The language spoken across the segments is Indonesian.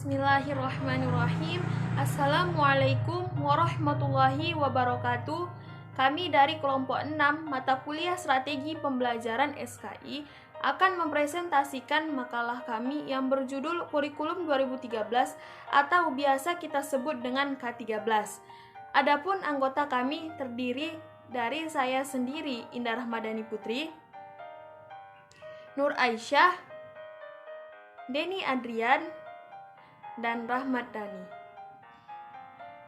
Bismillahirrahmanirrahim. Assalamualaikum warahmatullahi wabarakatuh. Kami dari kelompok 6 mata kuliah strategi pembelajaran SKI akan mempresentasikan makalah kami yang berjudul Kurikulum 2013 atau biasa kita sebut dengan K13. Adapun anggota kami terdiri dari saya sendiri, Indah Rahmadani Putri, Nur Aisyah, Denny Adrian, dan Rahmat Dhani.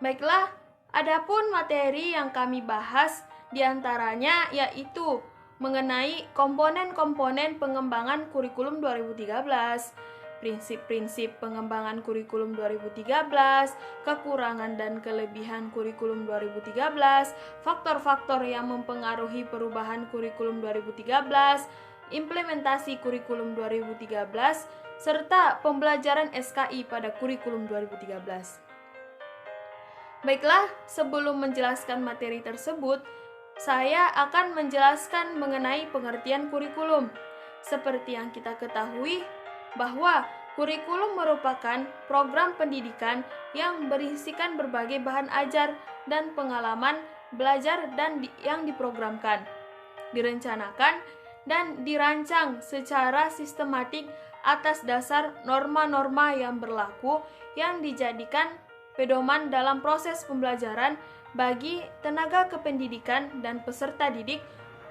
Baiklah, adapun materi yang kami bahas diantaranya yaitu mengenai komponen-komponen pengembangan kurikulum 2013, prinsip-prinsip pengembangan kurikulum 2013, kekurangan dan kelebihan kurikulum 2013, faktor-faktor yang mempengaruhi perubahan kurikulum 2013, implementasi kurikulum 2013, serta pembelajaran SKI pada kurikulum 2013. Baiklah, sebelum menjelaskan materi tersebut, saya akan menjelaskan mengenai pengertian kurikulum. Seperti yang kita ketahui, bahwa kurikulum merupakan program pendidikan yang berisikan berbagai bahan ajar dan pengalaman belajar yang diprogramkan, direncanakan, dan dirancang secara sistematik atas dasar norma-norma yang berlaku yang dijadikan pedoman dalam proses pembelajaran bagi tenaga kependidikan dan peserta didik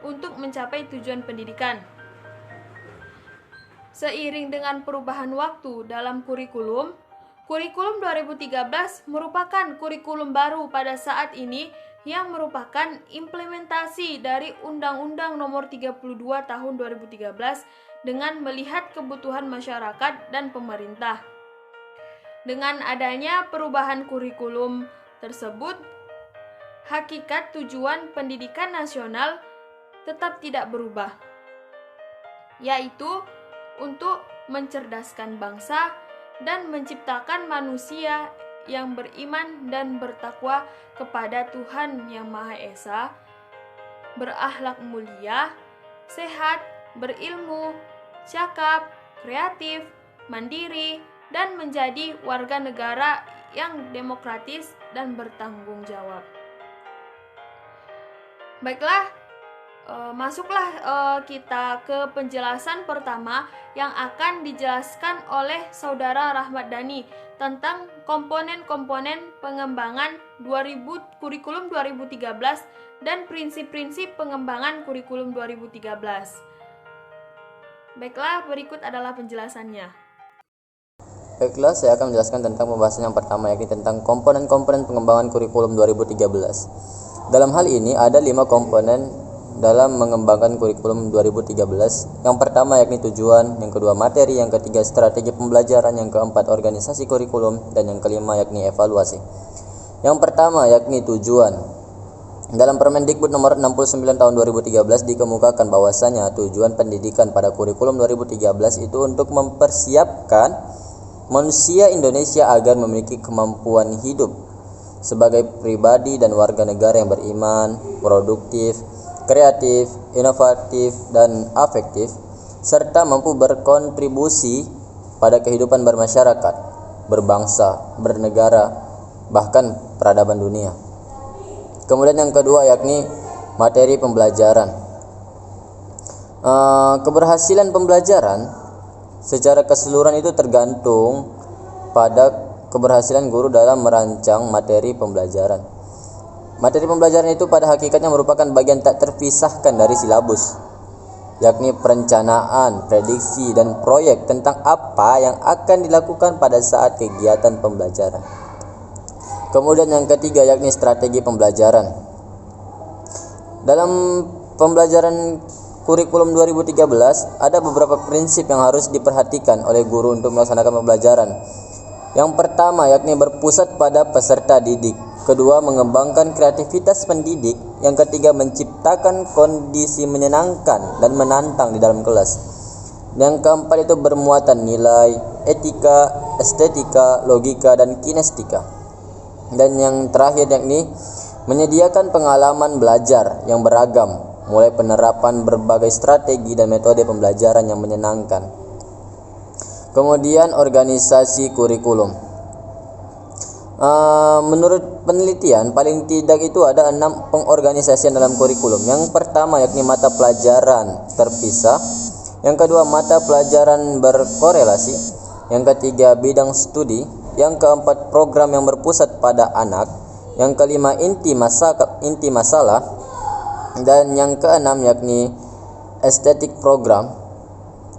untuk mencapai tujuan pendidikan. Seiring dengan perubahan waktu dalam kurikulum 2013 merupakan kurikulum baru pada saat ini yang merupakan implementasi dari Undang-Undang Nomor 32 Tahun 2013 dengan melihat kebutuhan masyarakat dan pemerintah. Dengan adanya perubahan kurikulum tersebut, hakikat tujuan pendidikan nasional tetap tidak berubah, yaitu untuk mencerdaskan bangsa dan menciptakan manusia yang beriman dan bertakwa kepada Tuhan Yang Maha Esa, berakhlak mulia, sehat, berilmu, cakap, kreatif, mandiri, dan menjadi warga negara yang demokratis dan bertanggung jawab. Baiklah, masuklah kita ke penjelasan pertama yang akan dijelaskan oleh Saudara Rahmat Dhani tentang komponen-komponen pengembangan kurikulum 2013 dan prinsip-prinsip pengembangan kurikulum 2013. Baiklah, berikut adalah penjelasannya. Baiklah, saya akan menjelaskan tentang pembahasan yang pertama, yakni tentang komponen-komponen pengembangan kurikulum 2013. Dalam hal ini ada 5 komponen dalam mengembangkan kurikulum 2013. Yang pertama yakni tujuan, yang kedua materi, yang ketiga strategi pembelajaran, yang keempat organisasi kurikulum, dan yang kelima yakni evaluasi. Yang pertama yakni tujuan. Dalam Permendikbud nomor 69 tahun 2013 dikemukakan bahwasanya tujuan pendidikan pada kurikulum 2013 itu untuk mempersiapkan manusia Indonesia agar memiliki kemampuan hidup sebagai pribadi dan warga negara yang beriman, produktif, kreatif, inovatif, dan afektif, serta mampu berkontribusi pada kehidupan bermasyarakat, berbangsa, bernegara, bahkan peradaban dunia. Kemudian yang kedua yakni materi pembelajaran. Keberhasilan pembelajaran secara keseluruhan itu tergantung pada keberhasilan guru dalam merancang materi pembelajaran. Materi pembelajaran itu pada hakikatnya merupakan bagian tak terpisahkan dari silabus, yakni perencanaan, prediksi, dan proyek tentang apa yang akan dilakukan pada saat kegiatan pembelajaran. Kemudian yang ketiga yakni strategi pembelajaran. Dalam pembelajaran kurikulum 2013 ada beberapa prinsip yang harus diperhatikan oleh guru untuk melaksanakan pembelajaran. Yang pertama yakni berpusat pada peserta didik. Kedua, mengembangkan kreativitas pendidik. Yang ketiga, menciptakan kondisi menyenangkan dan menantang di dalam kelas. Yang keempat itu bermuatan nilai, etika, estetika, logika, dan kinestika. Dan yang terakhir yakni menyediakan pengalaman belajar yang beragam, mulai penerapan berbagai strategi dan metode pembelajaran yang menyenangkan. Kemudian organisasi kurikulum. Menurut penelitian, paling tidak itu ada 6 pengorganisasian dalam kurikulum. Yang pertama yakni mata pelajaran terpisah, yang kedua mata pelajaran berkorelasi, yang ketiga bidang studi, yang keempat program yang berpusat pada anak, yang kelima inti masalah, dan yang keenam yakni estetik program.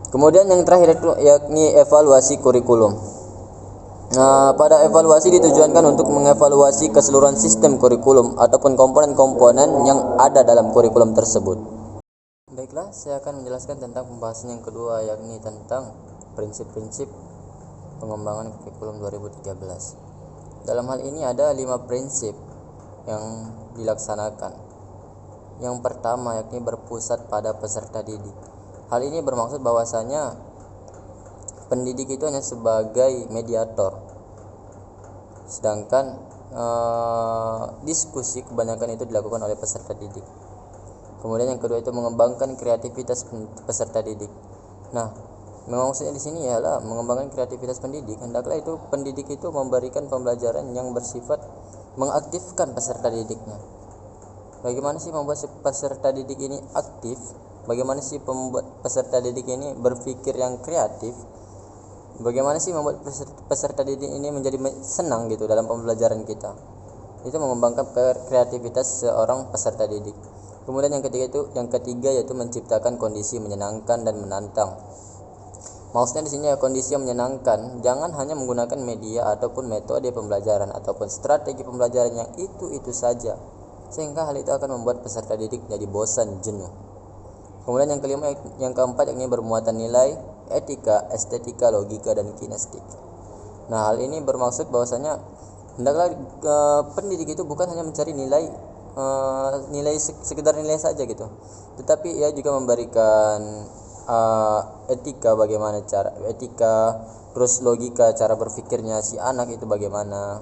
Kemudian yang terakhir itu yakni evaluasi kurikulum. Pada evaluasi ditujuankan untuk mengevaluasi keseluruhan sistem kurikulum ataupun komponen-komponen yang ada dalam kurikulum tersebut. Baiklah, saya akan menjelaskan tentang pembahasan yang kedua, yakni tentang prinsip-prinsip pengembangan kurikulum 2013. Dalam hal ini ada 5 prinsip yang dilaksanakan. Yang pertama yakni berpusat pada peserta didik. Hal ini bermaksud bahwasanya pendidik itu hanya sebagai mediator, sedangkan diskusi kebanyakan itu dilakukan oleh peserta didik. Kemudian yang kedua itu mengembangkan kreativitas peserta didik. Nah, maksudnya di sini ialah mengembangkan kreativitas pendidik. Hendaklah itu pendidik itu memberikan pembelajaran yang bersifat mengaktifkan peserta didiknya. Bagaimana sih membuat peserta didik ini aktif? Bagaimana sih membuat peserta didik ini berpikir yang kreatif? Bagaimana sih membuat peserta didik ini menjadi senang gitu dalam pembelajaran kita? Itu mengembangkan kreativitas seorang peserta didik. Kemudian yang ketiga yaitu menciptakan kondisi menyenangkan dan menantang. Maksudnya di sini ya kondisi yang menyenangkan, jangan hanya menggunakan media ataupun metode pembelajaran ataupun strategi pembelajaran yang itu saja, sehingga hal itu akan membuat peserta didik jadi bosan, jenuh. Kemudian yang keempat yakni bermuatan nilai, etika, estetika, logika, dan kinestik. Nah, hal ini bermaksud bahwasanya hendaklah pendidik itu bukan hanya mencari nilai sekedar nilai saja gitu, tetapi ia juga memberikan etika, bagaimana cara etika, terus logika, cara berpikirnya si anak itu bagaimana,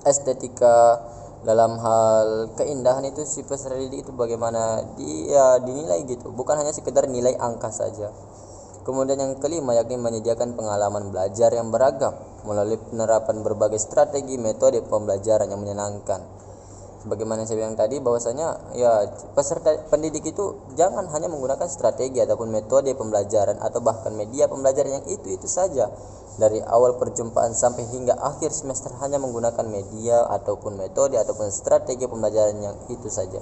estetika dalam hal keindahan itu si peserta didik itu bagaimana dia dinilai gitu, bukan hanya sekedar nilai angka saja. Kemudian yang kelima yakni menyediakan pengalaman belajar yang beragam melalui penerapan berbagai strategi metode pembelajaran yang menyenangkan. Sebagaimana saya bilang tadi bahwasanya ya peserta pendidik itu jangan hanya menggunakan strategi ataupun metode pembelajaran atau bahkan media pembelajaran yang itu saja. Dari awal perjumpaan sampai hingga akhir semester hanya menggunakan media ataupun metode ataupun strategi pembelajaran yang itu saja.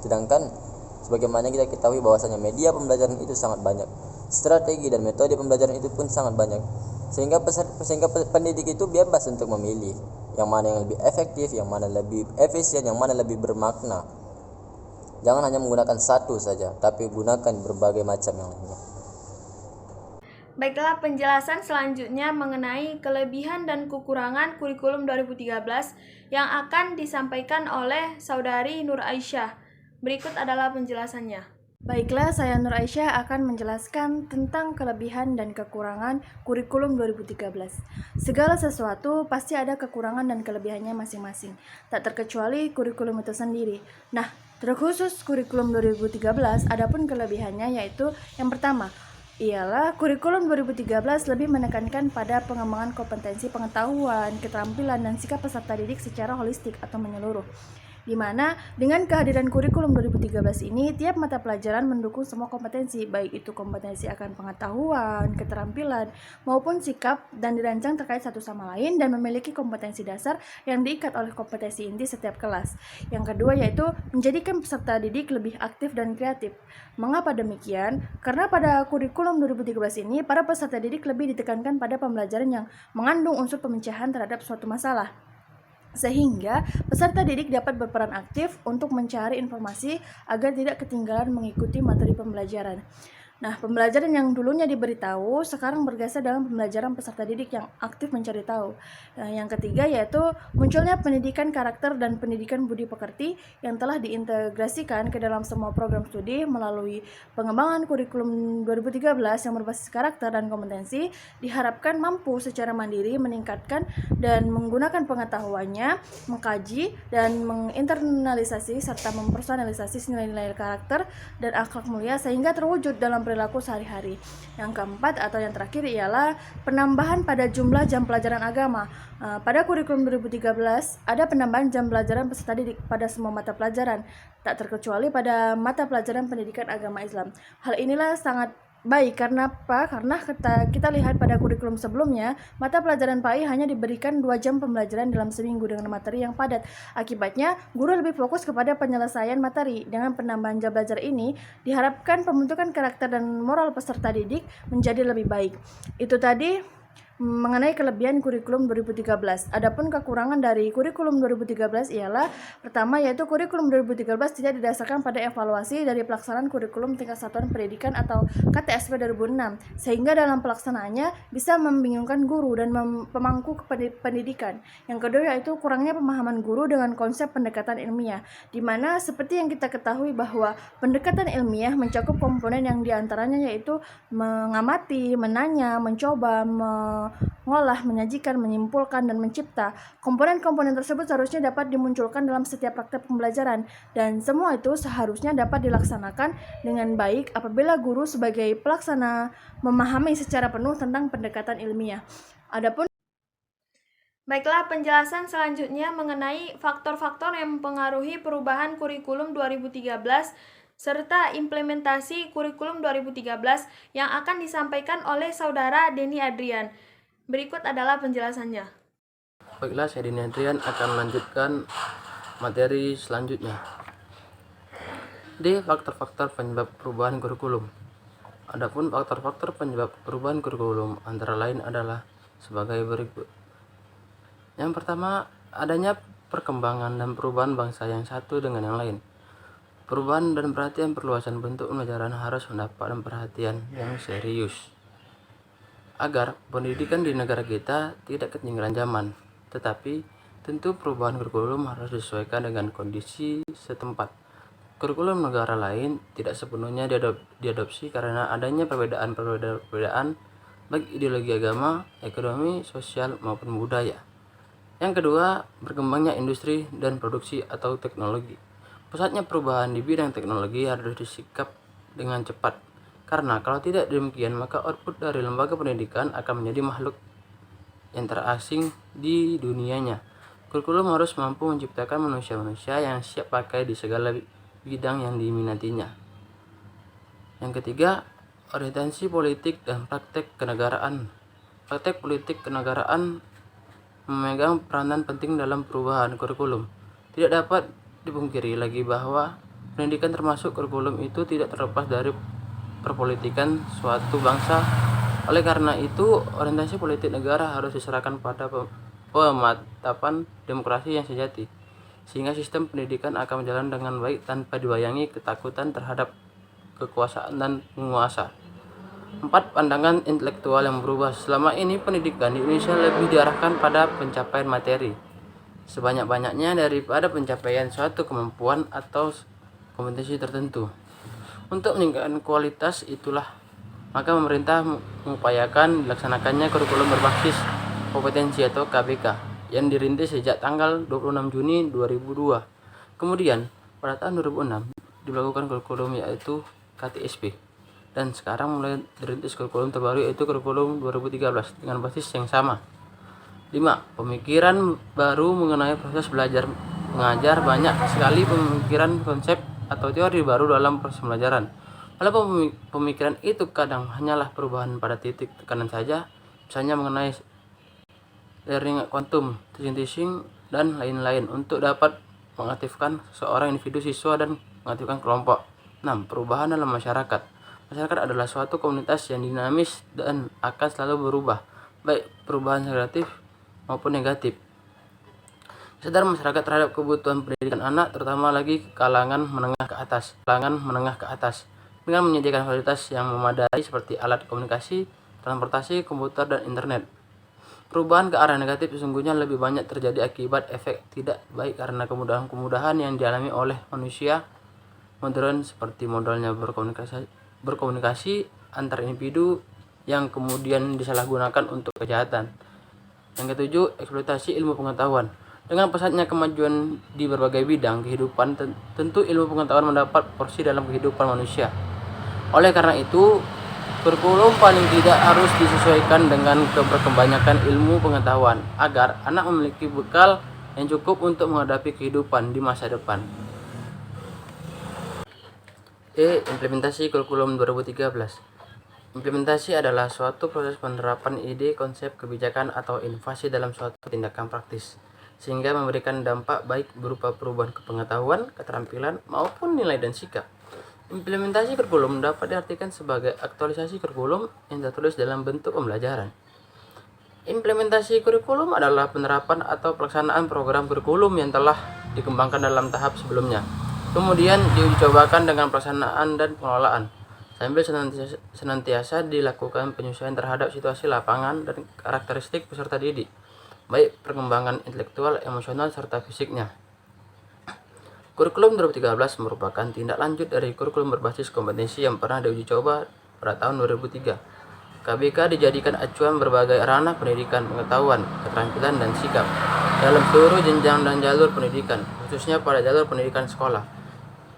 Sedangkan sebagaimana kita ketahui bahwasanya media pembelajaran itu sangat banyak, strategi dan metode pembelajaran itu pun sangat banyak, sehingga pendidik itu bebas untuk memilih yang mana yang lebih efektif, yang mana lebih efisien, yang mana lebih bermakna. Jangan hanya menggunakan satu saja, tapi gunakan berbagai macam yang lainnya. Baiklah, penjelasan selanjutnya mengenai kelebihan dan kekurangan kurikulum 2013 yang akan disampaikan oleh Saudari Nur Aisyah. Berikut adalah penjelasannya. Baiklah, saya Nur Aisyah akan menjelaskan tentang kelebihan dan kekurangan kurikulum 2013. Segala sesuatu pasti ada kekurangan dan kelebihannya masing-masing, tak terkecuali kurikulum itu sendiri. Nah, terkhusus kurikulum 2013, adapun kelebihannya yaitu yang pertama, ialah kurikulum 2013 lebih menekankan pada pengembangan kompetensi pengetahuan, keterampilan, dan sikap peserta didik secara holistik atau menyeluruh. Di mana dengan kehadiran kurikulum 2013 ini, tiap mata pelajaran mendukung semua kompetensi, baik itu kompetensi akan pengetahuan, keterampilan, maupun sikap, dan dirancang terkait satu sama lain dan memiliki kompetensi dasar yang diikat oleh kompetensi inti setiap kelas. Yang kedua yaitu menjadikan peserta didik lebih aktif dan kreatif. Mengapa demikian? Karena pada kurikulum 2013 ini, para peserta didik lebih ditekankan pada pembelajaran yang mengandung unsur pemecahan terhadap suatu masalah, sehingga peserta didik dapat berperan aktif untuk mencari informasi agar tidak ketinggalan mengikuti materi pembelajaran. Nah, pembelajaran yang dulunya diberitahu sekarang bergeser dalam pembelajaran peserta didik yang aktif mencari tahu. Nah, yang ketiga yaitu munculnya pendidikan karakter dan pendidikan budi pekerti yang telah diintegrasikan ke dalam semua program studi melalui pengembangan kurikulum 2013 yang berbasis karakter dan kompetensi, diharapkan mampu secara mandiri meningkatkan dan menggunakan pengetahuannya, mengkaji dan menginternalisasi serta mempersonalisasi nilai-nilai karakter dan akhlak mulia sehingga terwujud dalam perilaku sehari-hari. Yang keempat atau yang terakhir ialah penambahan pada jumlah jam pelajaran agama. Pada kurikulum 2013 ada penambahan jam pelajaran peserta didik pada semua mata pelajaran, tak terkecuali pada mata pelajaran pendidikan agama Islam. Hal inilah sangat baik karena apa? Karena kita lihat pada kurikulum sebelumnya, mata pelajaran PAI hanya diberikan 2 jam pembelajaran dalam seminggu dengan materi yang padat. Akibatnya, guru lebih fokus kepada penyelesaian materi. Dengan penambahan jam belajar ini, diharapkan pembentukan karakter dan moral peserta didik menjadi lebih baik. Itu tadi mengenai kelebihan kurikulum 2013. Adapun kekurangan dari kurikulum 2013 ialah pertama yaitu kurikulum 2013 tidak didasarkan pada evaluasi dari pelaksanaan kurikulum tingkat satuan pendidikan atau KTSP 2006 sehingga dalam pelaksanaannya bisa membingungkan guru dan pemangku pendidikan. Yang kedua yaitu kurangnya pemahaman guru dengan konsep pendekatan ilmiah, di mana seperti yang kita ketahui bahwa pendekatan ilmiah mencakup komponen yang diantaranya yaitu mengamati, menanya, mencoba, mengolah, menyajikan, menyimpulkan, dan mencipta. Komponen-komponen tersebut seharusnya dapat dimunculkan dalam setiap praktek pembelajaran, dan semua itu seharusnya dapat dilaksanakan dengan baik apabila guru sebagai pelaksana memahami secara penuh tentang pendekatan ilmiah. Baiklah, penjelasan selanjutnya mengenai faktor-faktor yang mempengaruhi perubahan kurikulum 2013 serta implementasi kurikulum 2013 yang akan disampaikan oleh Saudara Denny Adrian. Berikut adalah penjelasannya. Baiklah, saya Denny Adrian akan melanjutkan materi selanjutnya. D. Faktor-faktor penyebab perubahan kurikulum. Adapun faktor-faktor penyebab perubahan kurikulum antara lain adalah sebagai berikut. Yang pertama, adanya perkembangan dan perubahan bangsa yang satu dengan yang lain. Perubahan dan perhatian perluasan bentuk pembelajaran harus mendapat perhatian yang serius agar pendidikan di negara kita tidak ketinggalan zaman. Tetapi tentu perubahan kurikulum harus disesuaikan dengan kondisi setempat. Kurikulum negara lain tidak sepenuhnya diadopsi karena adanya perbedaan baik ideologi agama, ekonomi, sosial maupun budaya. Yang kedua, berkembangnya industri dan produksi atau teknologi. Pesatnya perubahan di bidang teknologi harus disikap dengan cepat, karena kalau tidak demikian maka output dari lembaga pendidikan akan menjadi makhluk yang terasing di dunianya. Kurikulum harus mampu menciptakan manusia-manusia yang siap pakai di segala bidang yang diminatinya. Yang ketiga, orientasi politik dan praktek kenegaraan. Praktek politik kenegaraan memegang peranan penting dalam perubahan kurikulum. Tidak dapat dipungkiri lagi bahwa pendidikan termasuk kurikulum itu tidak terlepas dari perpolitikan suatu bangsa. Oleh karena itu, orientasi politik negara harus diserahkan pada pemantapan demokrasi yang sejati, sehingga sistem pendidikan akan berjalan dengan baik tanpa dibayangi ketakutan terhadap kekuasaan dan penguasa. 4. Pandangan intelektual yang berubah. Selama ini pendidikan di Indonesia lebih diarahkan pada pencapaian materi sebanyak-banyaknya daripada pencapaian suatu kemampuan atau kompetensi tertentu. Untuk meningkatkan kualitas itulah maka pemerintah mengupayakan dilaksanakannya kurikulum berbasis kompetensi atau KBK yang dirintis sejak tanggal 26 Juni 2002. Kemudian pada tahun 2006 dilakukan kurikulum yaitu KTSP, dan sekarang mulai dirintis kurikulum terbaru yaitu kurikulum 2013 dengan basis yang sama. 5. Pemikiran baru mengenai proses belajar mengajar. Banyak sekali pemikiran, konsep atau teori baru dalam proses pembelajaran. Walaupun pemikiran itu kadang hanyalah perubahan pada titik tekanan saja, misalnya mengenai learning quantum, teaching, dan lain-lain, untuk dapat mengaktifkan seorang individu siswa dan mengaktifkan kelompok. 6. Perubahan dalam masyarakat. Masyarakat adalah suatu komunitas yang dinamis dan akan selalu berubah, baik perubahan negatif maupun negatif. Sadar masyarakat terhadap kebutuhan pendidikan anak, terutama lagi kalangan menengah ke atas, dengan menyediakan fasilitas yang memadai seperti alat komunikasi, transportasi, komputer, dan internet. Perubahan ke arah negatif sesungguhnya lebih banyak terjadi akibat efek tidak baik karena kemudahan-kemudahan yang dialami oleh manusia modern, seperti modalnya berkomunikasi antar individu yang kemudian disalahgunakan untuk kejahatan. Yang ketujuh, eksploitasi ilmu pengetahuan. Dengan pesatnya kemajuan di berbagai bidang kehidupan, tentu ilmu pengetahuan mendapat porsi dalam kehidupan manusia. Oleh karena itu, kurikulum paling tidak harus disesuaikan dengan keberkebanyakan ilmu pengetahuan agar anak memiliki bekal yang cukup untuk menghadapi kehidupan di masa depan. Implementasi kurikulum 2013. Implementasi adalah suatu proses penerapan ide, konsep, kebijakan, atau inovasi dalam suatu tindakan praktis, sehingga memberikan dampak baik berupa perubahan kepengetahuan, keterampilan, maupun nilai dan sikap. Implementasi kurikulum dapat diartikan sebagai aktualisasi kurikulum yang tertulis dalam bentuk pembelajaran. Implementasi kurikulum adalah penerapan atau pelaksanaan program kurikulum yang telah dikembangkan dalam tahap sebelumnya, kemudian diujicobakan dengan pelaksanaan dan pengelolaan, sambil senantiasa dilakukan penyesuaian terhadap situasi lapangan dan karakteristik peserta didik, baik perkembangan intelektual, emosional, serta fisiknya. Kurikulum 2013 merupakan tindak lanjut dari kurikulum berbasis kompetensi yang pernah diuji coba pada tahun 2003. KBK dijadikan acuan berbagai ranah pendidikan, pengetahuan, keterampilan, dan sikap dalam seluruh jenjang dan jalur pendidikan, khususnya pada jalur pendidikan sekolah.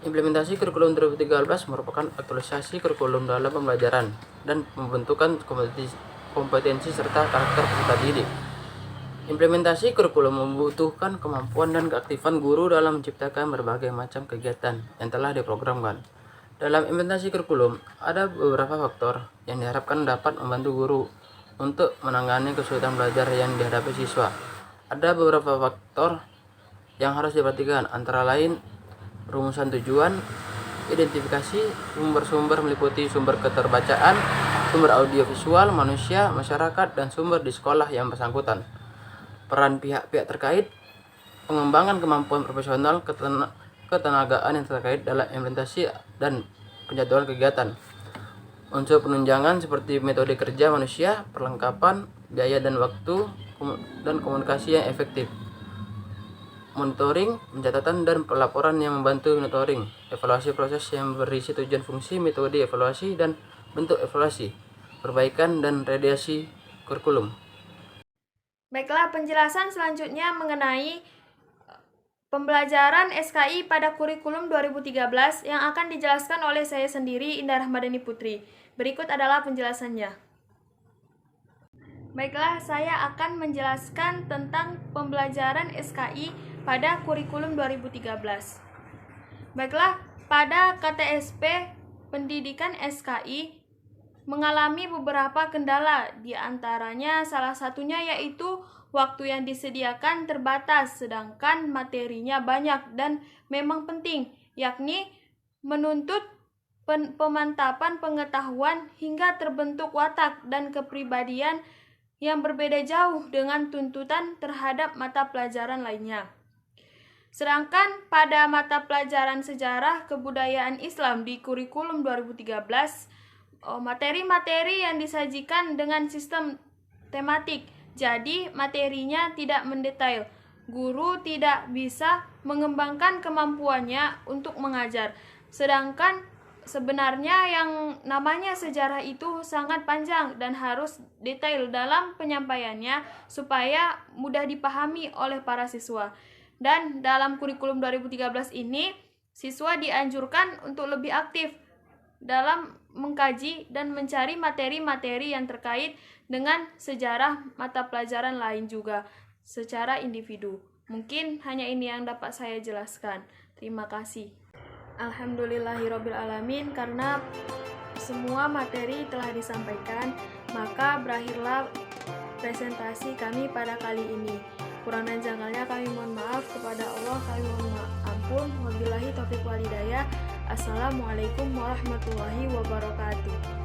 Implementasi kurikulum 2013 merupakan aktualisasi kurikulum dalam pembelajaran dan pembentukan kompetensi serta karakter peserta didik. Implementasi kurikulum membutuhkan kemampuan dan keaktifan guru dalam menciptakan berbagai macam kegiatan yang telah diprogramkan. Dalam implementasi kurikulum, ada beberapa faktor yang diharapkan dapat membantu guru untuk menangani kesulitan belajar yang dihadapi siswa. Ada beberapa faktor yang harus diperhatikan, antara lain rumusan tujuan, identifikasi sumber-sumber meliputi sumber keterbacaan, sumber audiovisual, manusia, masyarakat, dan sumber di sekolah yang bersangkutan. Peran pihak-pihak terkait, pengembangan kemampuan profesional, ketenagaan yang terkait dalam implementasi dan penjadwalan kegiatan. Unsur penunjangan seperti metode kerja manusia, perlengkapan, biaya dan waktu, dan komunikasi yang efektif. Monitoring, pencatatan, dan pelaporan yang membantu monitoring, evaluasi proses yang berisi tujuan fungsi, metode evaluasi, dan bentuk evaluasi, perbaikan, dan redaksi kurikulum. Baiklah, penjelasan selanjutnya mengenai pembelajaran SKI pada kurikulum 2013 yang akan dijelaskan oleh saya sendiri, Indah Rahmadani Putri. Berikut adalah penjelasannya. Baiklah, saya akan menjelaskan tentang pembelajaran SKI pada kurikulum 2013. Baiklah, pada KTSP pendidikan SKI mengalami beberapa kendala, di antaranya salah satunya yaitu waktu yang disediakan terbatas, sedangkan materinya banyak dan memang penting, yakni menuntut pemantapan pengetahuan hingga terbentuk watak dan kepribadian yang berbeda jauh dengan tuntutan terhadap mata pelajaran lainnya. Sedangkan pada mata pelajaran sejarah kebudayaan Islam di kurikulum 2013, materi-materi yang disajikan dengan sistem tematik, jadi materinya tidak mendetail. Guru tidak bisa mengembangkan kemampuannya untuk mengajar. Sedangkan sebenarnya yang namanya sejarah itu sangat panjang dan harus detail dalam penyampaiannya supaya mudah dipahami oleh para siswa. Dan dalam kurikulum 2013 ini, siswa dianjurkan untuk lebih aktif dalam mengkaji dan mencari materi-materi yang terkait dengan sejarah mata pelajaran lain juga secara individu. Mungkin hanya ini yang dapat saya jelaskan. Terima kasih. Alhamdulillahirrabbilalamin, karena semua materi telah disampaikan, maka berakhirlah presentasi kami pada kali ini. Kurang dan janggalnya kami mohon maaf, kepada Allah kami mohon ampun. Wabillahi taufiq wal hidayah. Assalamualaikum warahmatullahi wabarakatuh.